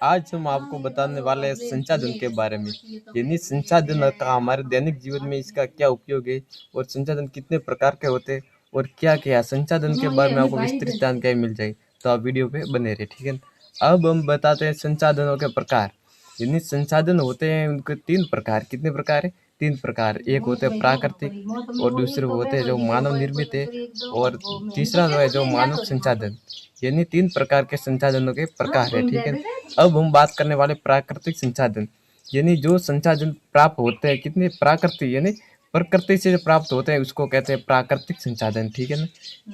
आज हम आपको बताने वाले हैं संसाधन के बारे में। यानी संसाधन का हमारे दैनिक जीवन में इसका क्या उपयोग है और संसाधन कितने प्रकार के होते हैं और क्या क्या संसाधन के बारे में आपको विस्तृत जानकारी मिल जाएगी। तो आप वीडियो पे बने रहे, ठीक है। अब हम बताते हैं संसाधनों के प्रकार। यानी संसाधन होते हैं उनके तीन प्रकार। कितने प्रकार है? तीन प्रकार। एक होते हैं प्राकृतिक और दूसरे होते हैं जो मानव निर्मित है और तीसरा जो है जो मानव संसाधन। यानी तीन प्रकार के संसाधनों के प्रकार है, ठीक है। अब हम बात करने वाले प्राकृतिक संसाधन। यानी जो संसाधन प्राप्त होते हैं कितने प्राकृतिक यानी प्रकृति से प्राप्त होते हैं उसको कहते हैं प्राकृतिक संसाधन, ठीक है ना।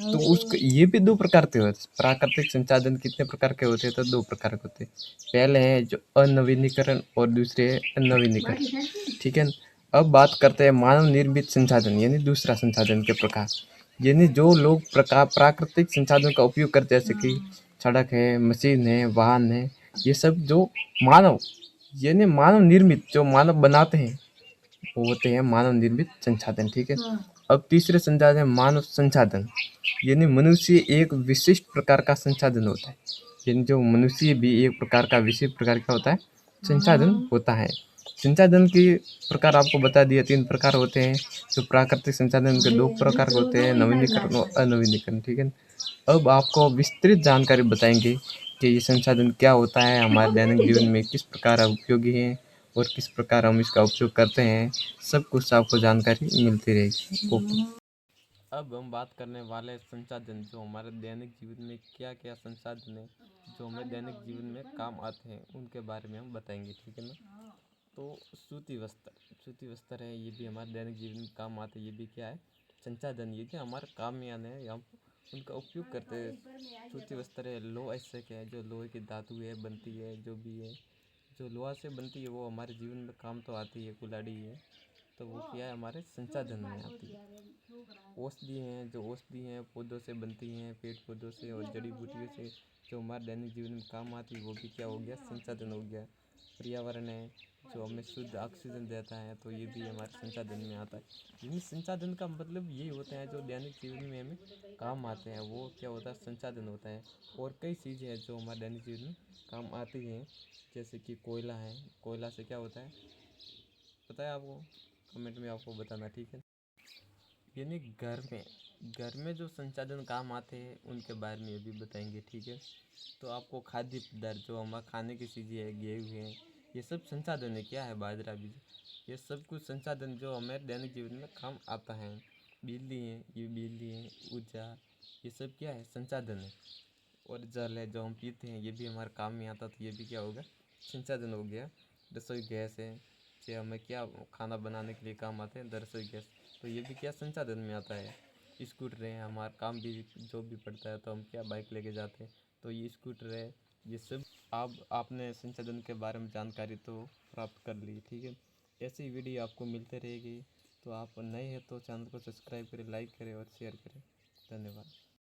तो उसको ये भी दो प्रकार के होते हैं। प्राकृतिक संसाधन कितने प्रकार के होते हैं? तो दो प्रकार के होते हैं। पहले है जो अनवीनीकरण और दूसरे है नवीनीकरण, ठीक है। अब बात करते हैं मानव निर्मित संसाधन यानी दूसरा संसाधन के प्रकार। यानी जो लोग प्राकृतिक संसाधनों का उपयोग करते हैं, जैसे कि सड़क है, मशीन है, वाहन है, ये सब जो मानव यानी मानव निर्मित जो मानव बनाते हैं वो होते हैं मानव निर्मित संसाधन, ठीक है। अब तीसरे संसाधन मानव संसाधन। यानी मनुष्य एक विशिष्ट प्रकार का संसाधन होता है। यानी जो मनुष्य भी एक प्रकार का विशिष्ट प्रकार का होता है संसाधन होता है। संसाधन के प्रकार आपको बता दिया, तीन प्रकार होते हैं। जो प्राकृतिक संसाधन के दो प्रकार होते हैं, नवीनीकरण और अनवीनीकरण, ठीक है। अब आपको विस्तृत जानकारी बताएंगे कि ये संसाधन क्या होता है, हमारे दैनिक जीवन में किस प्रकार उपयोगी है और किस प्रकार हम इसका उपयोग करते हैं। सब कुछ आपको जानकारी मिलती रहेगी। ओके। अब हम बात करने वाले हैं संसाधन जो हमारे दैनिक जीवन में क्या क्या संसाधन है जो हमें दैनिक जीवन में काम आते हैं उनके बारे में हम बताएंगे, ठीक है ना। तो सूती वस्त्र है, ये भी हमारे दैनिक जीवन में काम आते हैं। ये भी क्या है? संसाधन। ये क्या हमारे काम में आने हैं, हम उनका उपयोग करते हैं। सूती वस्त्र है। लोहा इससे क्या है? जो लोहे की धातु है बनती है, जो भी है जो लोहा से बनती है वो हमारे जीवन में काम तो आती है, कुल्हाड़ी है, तो वो क्या है हमारे संसाधन में आती है। औषधि हैं, जो औषधि हैं पौधों से बनती हैं, पेड़ पौधों से और जड़ी बूटियों से, जो हमारे दैनिक जीवन में काम आती है, वो भी क्या हो गया? संसाधन हो गया। पर्यावरण है, जो हमें शुद्ध ऑक्सीजन देता है, तो ये भी हमारे संसाधन में आता है। यानी संसाधन का मतलब यही होते हैं जो दैनिक जीवन में हमें काम आते हैं, वो क्या होता है? संसाधन होता है। और कई चीज़ें हैं जो हमारे दैनिक जीवन में काम आती हैं, जैसे कि कोयला है। कोयला से क्या होता है पता है आपको? कमेंट में आपको बताना, ठीक है। यानी घर में जो संसाधन काम आते हैं उनके बारे में भी बताएंगे, ठीक है। तो आपको खाद्य पदार्थ जो हमारे खाने की चीज़ें है, गेहूँ है, ये सब संसाधन है। क्या है? बाजरा भी, ये सब कुछ संसाधन जो हमारे दैनिक जीवन में काम आता है। बिजली है, ये बिजली है, ऊर्जा, ये सब क्या है? संसाधन है। और जल है जो हम पीते हैं, ये भी हमारे काम में आता, तो ये भी क्या होगा? संसाधन हो गया। रसोई गैस है, से हमें क्या खाना बनाने के लिए काम आते हैं? रसोई गैस, तो ये भी क्या संसाधन में आता है। स्कूटर है, हमारा काम भी जो भी पड़ता है तो हम क्या बाइक लेके जाते हैं, तो ये स्कूटर है। ये सब आपने संसाधन के बारे में जानकारी तो प्राप्त कर ली, ठीक है। ऐसी वीडियो आपको मिलते रहेगी। तो आप नए हैं तो चैनल को सब्सक्राइब करें, लाइक करें और शेयर करें। धन्यवाद।